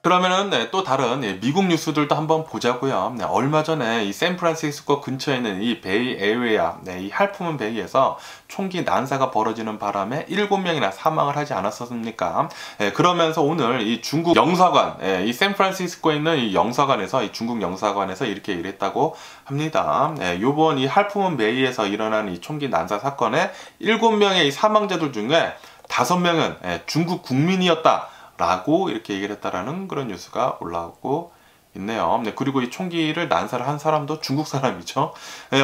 그러면은 또 다른 미국 뉴스들도 한번 보자고요. 얼마 전에 이 샌프란시스코 근처에 있는 이 베이 에리어, 이 할프문 베이에서 총기 난사가 벌어지는 바람에 7명이나 사망을 하지 않았었습니까? 그러면서 오늘 이 중국 영사관, 이 샌프란시스코에 있는 이 영사관에서, 이 중국 영사관에서 이렇게 얘기했다고 합니다. 요번 이 할프문 베이에서 일어난 이 총기 난사 사건에 7명의 이 사망자들 중에 5명은 중국 국민이었다 라고 이렇게 얘기를 했다라는 그런 뉴스가 올라오고 있네요. 그리고 이 총기를 난사를 한 사람도 중국 사람이죠.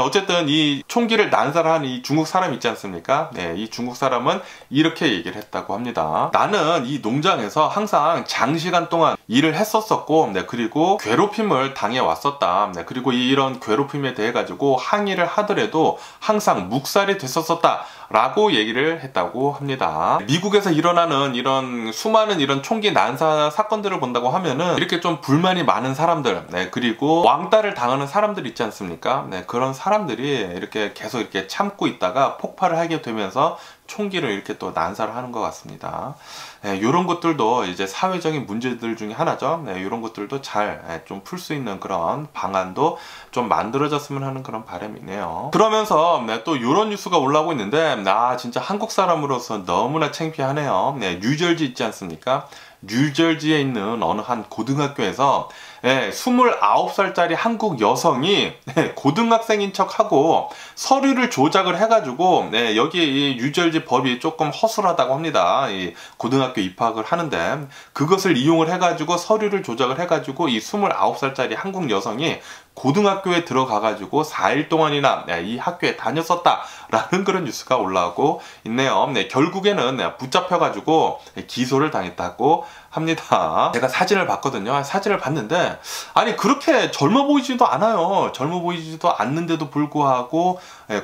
어쨌든 이 총기를 난사를 한 이 중국 사람 있지 않습니까? 이 중국 사람은 이렇게 얘기를 했다고 합니다. 나는 이 농장에서 항상 장시간 동안 일을 했었었고, 그리고 괴롭힘을 당해왔었다. 그리고 이런 괴롭힘에 대해 가지고 항의를 하더라도 항상 묵살이 됐었었다 라고 얘기를 했다고 합니다. 미국에서 일어나는 이런 수많은 이런 총기 난사 사건들을 본다고 하면은 이렇게 좀 불만이 많은 사람들, 그리고 왕따를 당하는 사람들 있지 않습니까? 그런 사람들이 이렇게 계속 이렇게 참고 있다가 폭발을 하게 되면서 총기를 이렇게 또 난사를 하는 것 같습니다. 이런 것들도 이제 사회적인 문제들 중에 하나죠. 이런 것들도 잘 좀 풀 수 있는 그런 방안도 좀 만들어졌으면 하는 그런 바람이네요. 그러면서 또 이런 뉴스가 올라오고 있는데, 진짜 한국 사람으로서 너무나 창피하네요. 뉴저지 있지 않습니까? 뉴저지에 있는 어느 한 고등학교에서 29살짜리 한국 여성이 고등학생인 척하고 서류를 조작을 해가지고 여기 이 뉴저지 법이 조금 허술하다고 합니다. 이 고등학교 입학을 하는데 그것을 이용을 해가지고 서류를 조작을 해가지고 이 29살짜리 한국 여성이 고등학교에 들어가가지고 4일 동안이나 이 학교에 다녔었다라는 그런 뉴스가 올라오고 있네요. 결국에는 붙잡혀가지고 기소를 당했다고 합니다. 제가 사진을 봤거든요. 사진을 봤는데 아니 그렇게 젊어 보이지도 않아요. 젊어 보이지도 않는데도 불구하고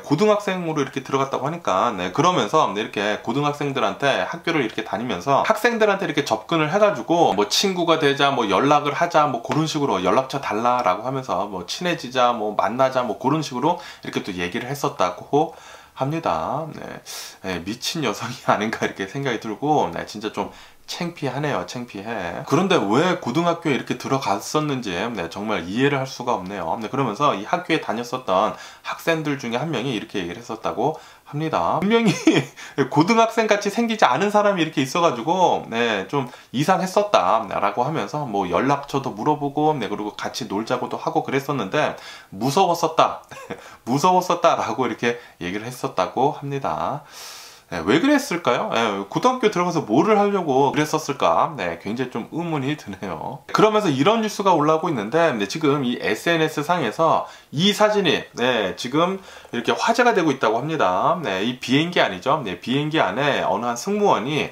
고등학생으로 이렇게 들어갔다고 하니까 그러면서 이렇게 고등학생들한테 학교를 이렇게 다니면서 학생들한테 이렇게 접근을 해가지고 뭐 친구가 되자, 뭐 연락을 하자, 뭐 그런 식으로 연락처 달라라고 하면서 뭐 친해지자, 뭐 만나자, 뭐 그런 식으로 이렇게 또 얘기를 했었다고 합니다. 미친 여성이 아닌가 이렇게 생각이 들고 진짜 좀 창피하네요. 창피해. 그런데 왜 고등학교에 이렇게 들어갔었는지 정말 이해를 할 수가 없네요. 그러면서 이 학교에 다녔었던 학생들 중에 한 명이 이렇게 얘기를 했었다고 합니다. 분명히 고등학생 같이 생기지 않은 사람이 이렇게 있어가지고 좀 이상했었다 라고 하면서 뭐 연락처도 물어보고 그리고 같이 놀자고도 하고 그랬었는데 무서웠었다 무서웠었다 라고 이렇게 얘기를 했었다고 합니다. 왜 그랬을까요? 고등학교 들어가서 뭐를 하려고 그랬었을까? 굉장히 좀 의문이 드네요. 그러면서 이런 뉴스가 올라오고 있는데 지금 이 SNS 상에서 이 사진이 지금 이렇게 화제가 되고 있다고 합니다. 이 비행기 안이죠. 비행기 안에 어느 한 승무원이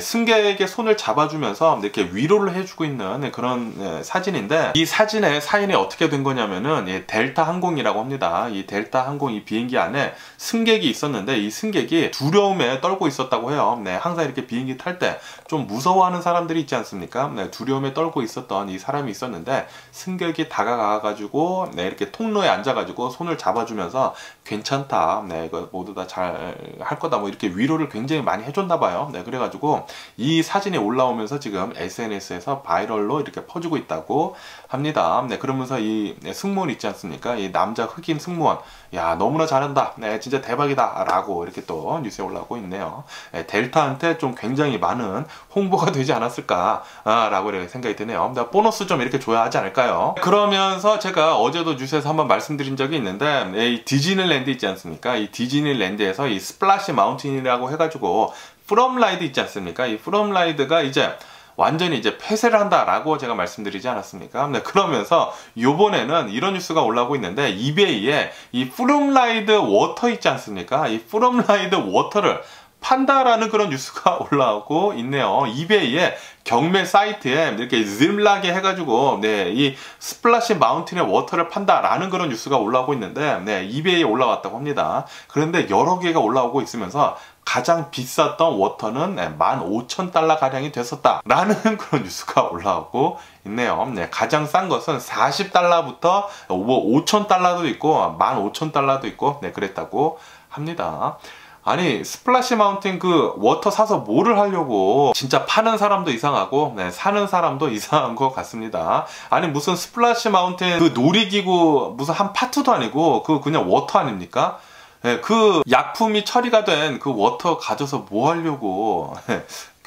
승객에게 손을 잡아주면서 이렇게 위로를 해주고 있는 그런 사진인데 이 사진의 사인이 어떻게 된 거냐면은 델타 항공이라고 합니다. 이 델타 항공 이 비행기 안에 승객이 있었는데 이 승객이 두려움에 떨고 있었다고 해요. 항상 이렇게 비행기 탈 때 좀 무서워하는 사람들이 있지 않습니까? 두려움에 떨고 있었던 이 사람이 있었는데 승객이 다가가가지고 이렇게 통로에 앉아가지고 손을 잡아주면서 괜찮다. 이거 모두 다 잘 할 거다. 뭐 이렇게 위로를 굉장히 많이 해줬나 봐요. 그래가지고 이 사진이 올라오면서 지금 SNS에서 바이럴로 이렇게 퍼지고 있다고 합니다. 그러면서 이 승무원 있지 않습니까? 이 남자 흑인 승무원, 야 너무나 잘한다, 진짜 대박이다 라고 이렇게 또 뉴스에 올라오고 있네요. 델타한테 좀 굉장히 많은 홍보가 되지 않았을까 라고 이렇게 생각이 드네요. 보너스 좀 이렇게 줘야 하지 않을까요? 그러면서 제가 어제도 뉴스에서 한번 말씀드린 적이 있는데 이 디즈니랜드 있지 않습니까? 이 디즈니랜드에서 이 스플래시 마운틴이라고 해가지고 프롬 라이드 있지 않습니까? 이 프롬 라이드가 이제 완전히 이제 폐쇄를 한다라고 제가 말씀드리지 않았습니까? 그러면서 요번에는 이런 뉴스가 올라오고 있는데 이베이에 이 프롬 라이드 워터 있지 않습니까? 이 프롬 라이드 워터를 판다라는 그런 뉴스가 올라오고 있네요. 이베이에 경매 사이트에 이렇게 즘라게 해가지고 이 스플래시 마운틴의 워터를 판다라는 그런 뉴스가 올라오고 있는데 이베이에 올라왔다고 합니다. 그런데 여러 개가 올라오고 있으면서 가장 비쌌던 워터는 15,000달러 가량이 됐었다 라는 그런 뉴스가 올라오고 있네요. 가장 싼 것은 40달러부터 5,000달러도 있고 15,000달러도 있고 그랬다고 합니다. 아니 스플래시 마운틴 그 워터 사서 뭐를 하려고. 진짜 파는 사람도 이상하고 네, 사는 사람도 이상한 것 같습니다. 아니 무슨 스플래시 마운틴 그 놀이기구 무슨 한 파트도 아니고 그 그냥 워터 아닙니까? 네, 그 약품이 처리가 된 그 워터 가져서 뭐 하려고.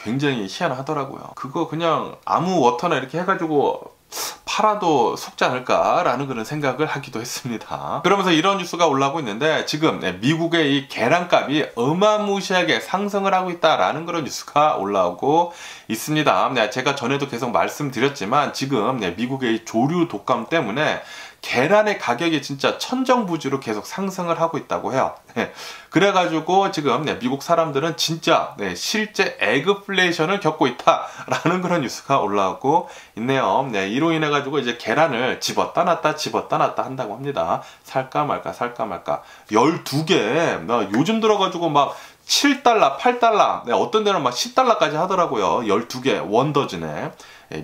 굉장히 희한하더라고요. 그거 그냥 아무 워터나 이렇게 해가지고 팔아도 속지 않을까라는 그런 생각을 하기도 했습니다. 그러면서 이런 뉴스가 올라오고 있는데 지금 미국의 이 계란값이 어마무시하게 상승을 하고 있다라는 그런 뉴스가 올라오고 있습니다. 제가 전에도 계속 말씀드렸지만 지금 미국의 이 조류 독감 때문에 계란의 가격이 진짜 천정부지로 계속 상승을 하고 있다고 해요. 그래가지고 지금 미국 사람들은 진짜 실제 에그플레이션을 겪고 있다라는 그런 뉴스가 올라오고 있네요. 이로 인해 가지고 이제 계란을 집었다 놨다 집었다 놨다 한다고 합니다. 살까 말까 살까 말까. 12개 요즘 들어가지고 막 7달러, 8달러, 어떤 데는 막 10달러까지 하더라고요. 12개, 원더즌에.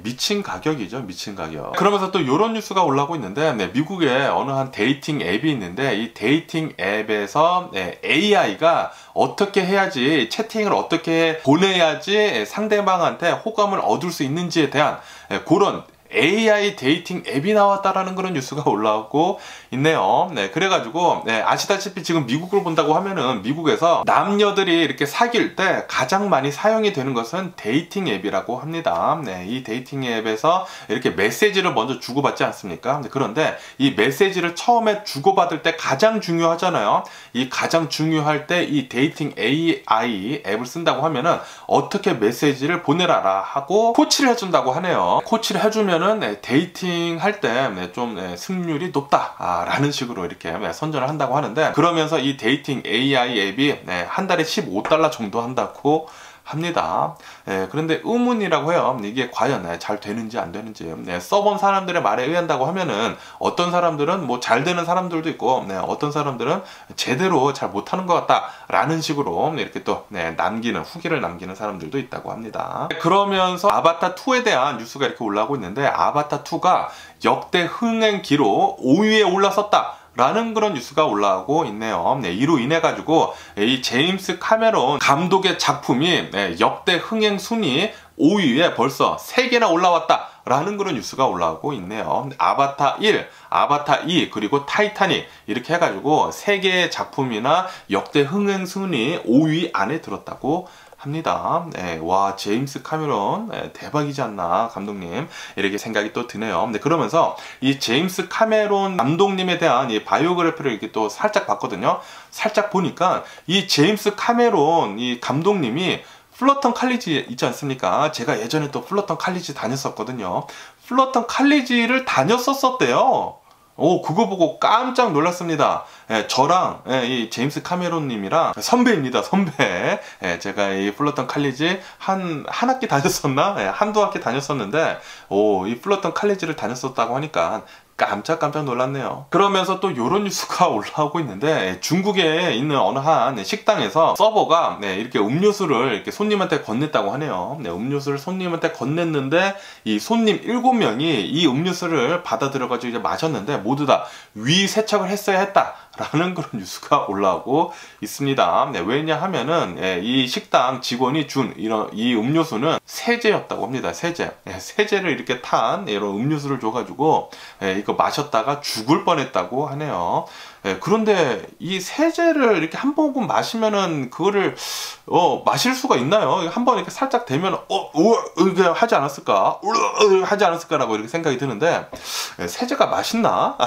미친 가격이죠, 미친 가격. 그러면서 또 이런 뉴스가 올라오고 있는데, 미국에 어느 한 데이팅 앱이 있는데, 이 데이팅 앱에서 AI가 어떻게 해야지, 채팅을 어떻게 보내야지 상대방한테 호감을 얻을 수 있는지에 대한 그런 AI 데이팅 앱이 나왔다라는 그런 뉴스가 올라오고 있네요. 그래가지고 아시다시피 지금 미국을 본다고 하면은 미국에서 남녀들이 이렇게 사귈 때 가장 많이 사용이 되는 것은 데이팅 앱이라고 합니다. 이 데이팅 앱에서 이렇게 메시지를 먼저 주고받지 않습니까? 그런데 이 메시지를 처음에 주고받을 때 가장 중요하잖아요. 이 가장 중요할 때 이 데이팅 AI 앱을 쓴다고 하면은 어떻게 메시지를 보내라라 하고 코치를 해준다고 하네요. 코치를 해주면 데이팅 할 때 좀 승률이 높다 라는 식으로 이렇게 선전을 한다고 하는데, 그러면서 이 데이팅 AI 앱이 한 달에 15달러 정도 한다고 합니다. 그런데 의문이라고 해요. 이게 과연 잘 되는지 안 되는지. 써본 사람들의 말에 의한다고 하면은 어떤 사람들은 뭐 잘 되는 사람들도 있고 어떤 사람들은 제대로 잘 못하는 것 같다 라는 식으로 이렇게 또 남기는 후기를 남기는 사람들도 있다고 합니다. 그러면서 아바타 2에 대한 뉴스가 이렇게 올라오고 있는데, 아바타 2가 역대 흥행 기록 5위에 올라섰다 라는 그런 뉴스가 올라오고 있네요. 이로 인해 가지고 이 제임스 카메론 감독의 작품이 역대 흥행 순위 5위에 벌써 3개나 올라왔다 라는 그런 뉴스가 올라오고 있네요. 아바타 1, 아바타 2, 그리고 타이타닉 이렇게 해가지고 3개의 작품이나 역대 흥행 순위 5위 안에 들었다고 합니다. 와, 제임스 카메론 대박이지 않나 감독님, 이렇게 생각이 또 드네요. 그러면서 이 제임스 카메론 감독님에 대한 이 바이오그래피를 이렇게 또 살짝 봤거든요. 살짝 보니까 이 제임스 카메론 이 감독님이 플러턴 칼리지 있지 않습니까? 제가 예전에 또 플러턴 칼리지 다녔었거든요. 플러턴 칼리지를 다녔었대요. 그거 보고 깜짝 놀랐습니다. 저랑 이 제임스 카메론 님이랑 선배입니다, 선배. 제가 이 플러턴 칼리지 한 학기 다녔었나? 한두 학기 다녔었는데, 이 플러턴 칼리지를 다녔었다고 하니까 깜짝 놀랐네요. 그러면서 또 이런 뉴스가 올라오고 있는데, 중국에 있는 어느 한 식당에서 서버가 이렇게 음료수를 이렇게 손님한테 건넸다고 하네요. 음료수를 손님한테 건넸는데 이 손님 7명이 이 음료수를 받아들여가지고 이제 마셨는데 모두 다 위세척을 했어야 했다 라는 그런 뉴스가 올라오고 있습니다. 왜냐하면은 이 식당 직원이 준 이 음료수는 세제였다고 합니다. 세제를 이렇게 탄 이런 음료수를 줘가지고 이거 마셨다가 죽을 뻔했다고 하네요. 그런데 이 세제를 이렇게 한 모금 마시면은 그거를 마실 수가 있나요? 한번 이렇게 살짝 대면 이렇게 하지 않았을까? 하지 않았을까라고 이렇게 생각이 드는데, 세제가 맛있나?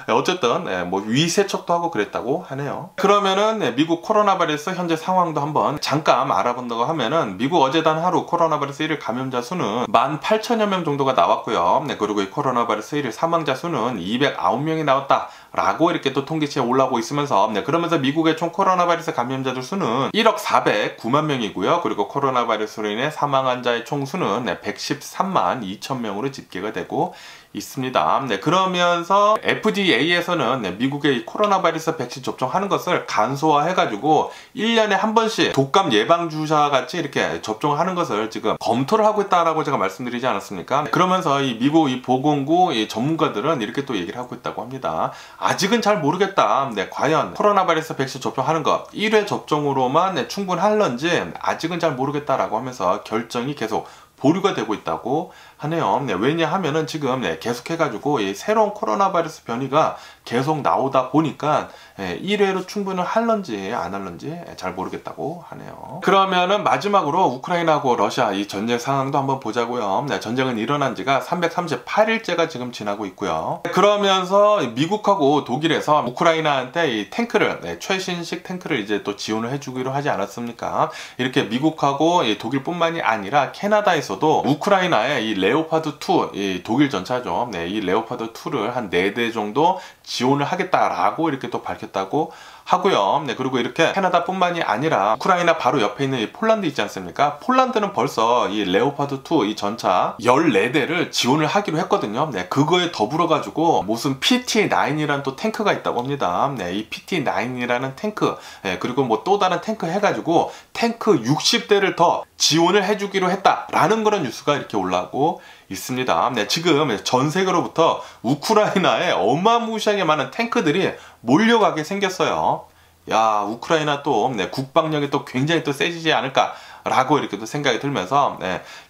어쨌든 뭐 위세척도 하고 그랬다고 하네요. 그러면은 미국 코로나 바이러스 현재 상황도 한번 잠깐 알아본다고 하면은, 미국 어제 단 하루 코로나 바이러스 1일 감염자 수는 18,000여 명 정도가 나왔고요. 그리고 이 코로나 바이러스 1일 사망자 수는 209명이 나왔다 라고 이렇게 또 통계치에 올라오고 있으면서, 그러면서 미국의 총 코로나 바이러스 감염자들 수는 1억 409만 명이고요. 그리고 코로나 바이러스로 인해 사망한 자의 총 수는 113만 2천 명으로 집계가 되고 있습니다. 네, 그러면서 FDA에서는 네, 미국의 이 코로나 바이러스 백신 접종하는 것을 간소화해가지고 1년에 한 번씩 독감 예방 주사 같이 이렇게 접종하는 것을 지금 검토를 하고 있다라고 제가 말씀드리지 않았습니까? 그러면서 이 미국 이 보건국 이 전문가들은 이렇게 또 얘기를 하고 있다고 합니다. 아직은 잘 모르겠다. 네, 과연 코로나 바이러스 백신 접종하는 것 1회 접종으로만 네, 충분할런지 아직은 잘 모르겠다라고 하면서 결정이 계속 보류가 되고 있다고 하네요. 네, 왜냐하면은 지금 네, 계속해가지고 이 새로운 코로나 바이러스 변이가 계속 나오다 보니까 1회로 충분히 할런지 안 할런지 잘 모르겠다고 하네요. 그러면은 마지막으로 우크라이나하고 러시아 이 전쟁 상황도 한번 보자고요. 네, 전쟁은 일어난 지가 338일째가 지금 지나고 있고요. 그러면서 미국하고 독일에서 우크라이나한테 이 탱크를 최신식 탱크를 이제 또 지원을 해주기로 하지 않았습니까? 이렇게 미국하고 독일뿐만이 아니라 캐나다에서도 우크라이나의 이 레오파드2 이 독일 전차죠. 네, 이 레오파드2를 한 4대 정도 지원을 하겠다라고 이렇게 또 밝혔다고 하고요. 네, 그리고 이렇게 캐나다뿐만이 아니라 우크라이나 바로 옆에 있는 이 폴란드 있지 않습니까? 폴란드는 벌써 이 레오파드2 이 전차 14대를 지원을 하기로 했거든요. 네, 그거에 더불어 가지고 무슨 PT9이라는 또 탱크가 있다고 합니다. 네, 이 PT9이라는 탱크, 네, 그리고 뭐 또 다른 탱크 해가지고 탱크 60대를 더 지원을 해주기로 했다라는 그런 뉴스가 이렇게 올라오고 있습니다. 네, 지금 전 세계로부터 우크라이나에 어마무시하게 많은 탱크들이 몰려가게 생겼어요. 야, 우크라이나 또 국방력이 또 굉장히 또 세지지 않을까라고 이렇게 또 생각이 들면서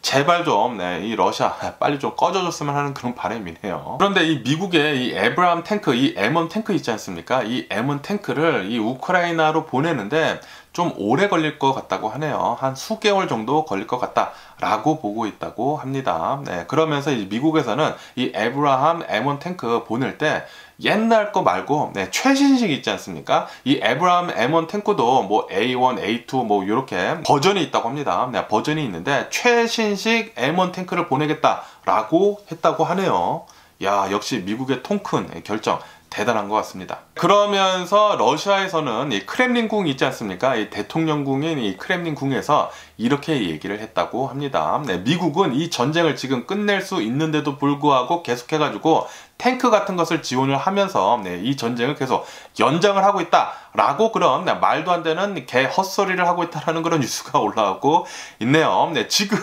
제발 좀 이 러시아 빨리 좀 꺼져줬으면 하는 그런 바람이네요. 그런데 이 미국의 이 에브라함 탱크, 이 M1 탱크 있지 않습니까? 이 M1 탱크를 이 우크라이나로 보내는데 좀 오래 걸릴 것 같다고 하네요. 한 수개월 정도 걸릴 것 같다라고 보고 있다고 합니다. 네, 그러면서 이 미국에서는 이 에브라함 M1 탱크 보낼 때 옛날 거 말고 최신식 있지 않습니까? 이 에브라함 M1 탱크도 뭐 A1, A2 뭐 이렇게 버전이 있다고 합니다. 네, 버전이 있는데 최신식 M1 탱크를 보내겠다라고 했다고 하네요. 야, 역시 미국의 통 큰 결정 대단한 것 같습니다. 그러면서 러시아에서는 이 크렘린궁 있지 않습니까? 이 대통령궁인 이 크렘린궁에서 이렇게 얘기를 했다고 합니다. 네, 미국은 이 전쟁을 지금 끝낼 수 있는데도 불구하고 계속해가지고 탱크 같은 것을 지원을 하면서 이 전쟁을 계속 연장을 하고 있다라고 그런 말도 안 되는 개 헛소리를 하고 있다라는 그런 뉴스가 올라오고 있네요. 네, 지금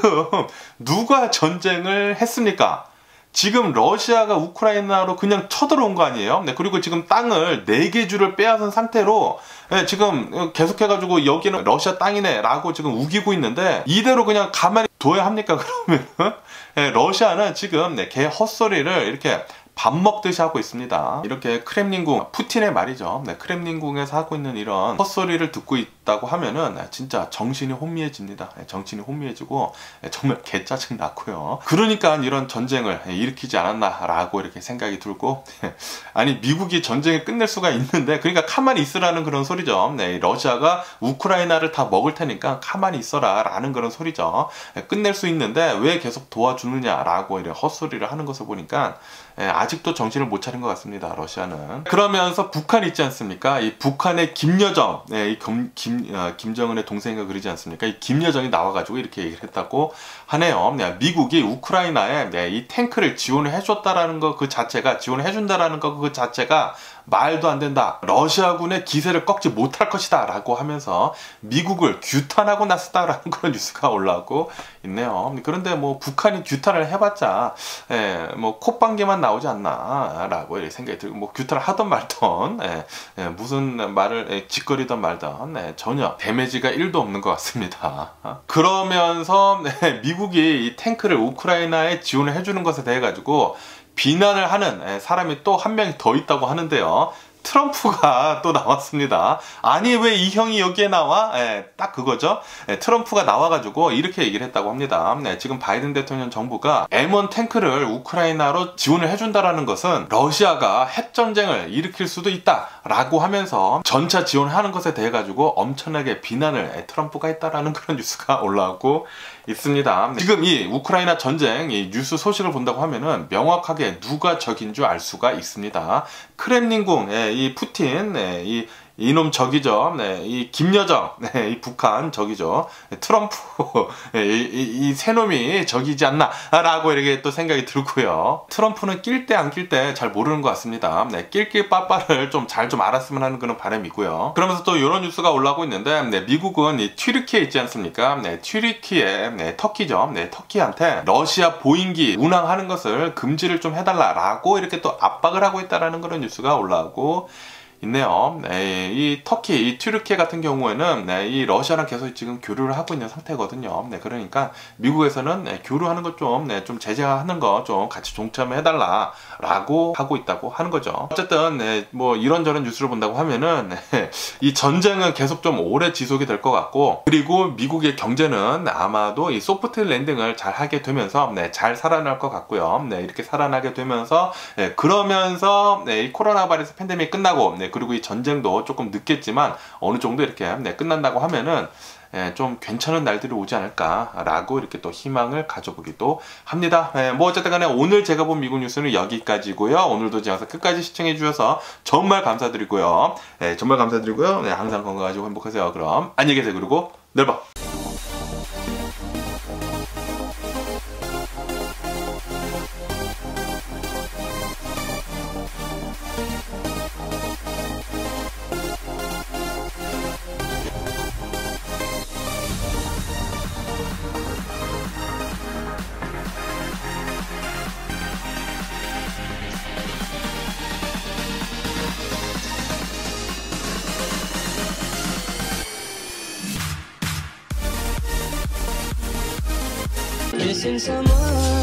누가 전쟁을 했습니까? 지금 러시아가 우크라이나로 그냥 쳐들어온 거 아니에요? 네, 그리고 지금 땅을 4개 주를 빼앗은 상태로 지금 계속해가지고 여기는 러시아 땅이네 라고 지금 우기고 있는데 이대로 그냥 가만히 둬야 합니까? 그러면 러시아는 지금 개 헛소리를 이렇게 밥 먹듯이 하고 있습니다. 이렇게 크렘린궁, 푸틴의 말이죠. 네, 크렘린궁에서 하고 있는 이런 헛소리를 듣고 있다고 하면은 진짜 정신이 혼미해집니다. 정신이 혼미해지고 정말 개짜증 났고요. 그러니까 이런 전쟁을 일으키지 않았나라고 이렇게 생각이 들고 아니 미국이 전쟁을 끝낼 수가 있는데 그러니까 가만히 있으라는 그런 소리죠. 네, 러시아가 우크라이나를 다 먹을 테니까 가만히 있어라 라는 그런 소리죠. 끝낼 수 있는데 왜 계속 도와주느냐라고 이렇게 헛소리를 하는 것을 보니까 아직도 정신을 못 차린 것 같습니다. 러시아는. 그러면서 북한 있지 않습니까? 이 북한의 김여정, 이 김정은의 동생인가 그러지 않습니까? 이 김여정이 나와가지고 이렇게 얘기를 했다고 하네요. 미국이 우크라이나에 이 탱크를 지원을 해줬다라는 거 그 자체가 지원을 해준다라는 거 그 자체가 말도 안 된다. 러시아군의 기세를 꺾지 못할 것이다 라고 하면서 미국을 규탄하고 나섰다라는 그런 뉴스가 올라오고 있네요. 그런데 뭐 북한이 규탄을 해봤자 뭐 콧방귀만 나오지 않나 라고 생각이 들고 뭐 규탄을 하던 말던 무슨 말을 짓거리던 말던 전혀 데미지가 1도 없는 것 같습니다. 그러면서 미국이 이 탱크를 우크라이나에 지원을 해주는 것에 대해 가지고 비난을 하는 사람이 또 한 명이 더 있다고 하는데요. 트럼프가 또 나왔습니다. 아니 왜 이 형이 여기에 나와? 딱 그거죠. 트럼프가 나와가지고 이렇게 얘기를 했다고 합니다. 지금 바이든 대통령 정부가 M1 탱크를 우크라이나로 지원을 해준다라는 것은 러시아가 핵전쟁을 일으킬 수도 있다라고 하면서 전차 지원하는 것에 대해 가지고 엄청나게 비난을 트럼프가 했다라는 그런 뉴스가 올라오고 있습니다. 지금 이 우크라이나 전쟁 이 뉴스 소식을 본다고 하면은 명확하게 누가 적인 줄 알 수가 있습니다. 크렘린궁 이 푸틴 이 이놈 적이죠. 네, 이 김여정, 네, 이 북한 적이죠. 트럼프, 이 세 놈이 적이지 않나라고 이렇게 또 생각이 들고요. 트럼프는 낄 때 안 낄 때 잘 모르는 것 같습니다. 네, 낄낄 빠빠를 좀 잘 좀 알았으면 하는 그런 바람이고요. 그러면서 또 이런 뉴스가 올라오고 있는데, 네, 미국은 이 튀르키예 있지 않습니까? 네, 튀르키예, 네, 터키죠. 네, 터키한테 러시아 보잉기 운항하는 것을 금지를 좀 해달라라고 이렇게 또 압박을 하고 있다라는 그런 뉴스가 올라오고 있네요. 네, 이 터키, 이 튀르키예 같은 경우에는 네, 이 러시아랑 계속 지금 교류를 하고 있는 상태거든요. 네, 그러니까 미국에서는 네, 교류하는 것 좀, 네, 좀 제재하는 거 좀 같이 동참해달라라고 하고 있다고 하는 거죠. 어쨌든 네, 뭐 이런저런 뉴스를 본다고 하면은 네, 이 전쟁은 계속 좀 오래 지속이 될 것 같고, 그리고 미국의 경제는 아마도 이 소프트 랜딩을 잘 하게 되면서 네, 잘 살아날 것 같고요. 네, 이렇게 살아나게 되면서 네, 그러면서 네, 이 코로나 바이러스 팬데믹이 끝나고 네, 그리고 이 전쟁도 조금 늦겠지만 어느 정도 이렇게 네, 끝난다고 하면은 예, 좀 괜찮은 날들이 오지 않을까라고 이렇게 또 희망을 가져보기도 합니다. 예, 뭐 어쨌든 간에 오늘 제가 본 미국 뉴스는 여기까지고요. 오늘도 제 영상 끝까지 시청해 주셔서 정말 감사드리고요. 예, 정말 감사드리고요. 네, 항상 건강하시고 행복하세요. 그럼 안녕히 계세요. 그리고 내일 봐. Missing someone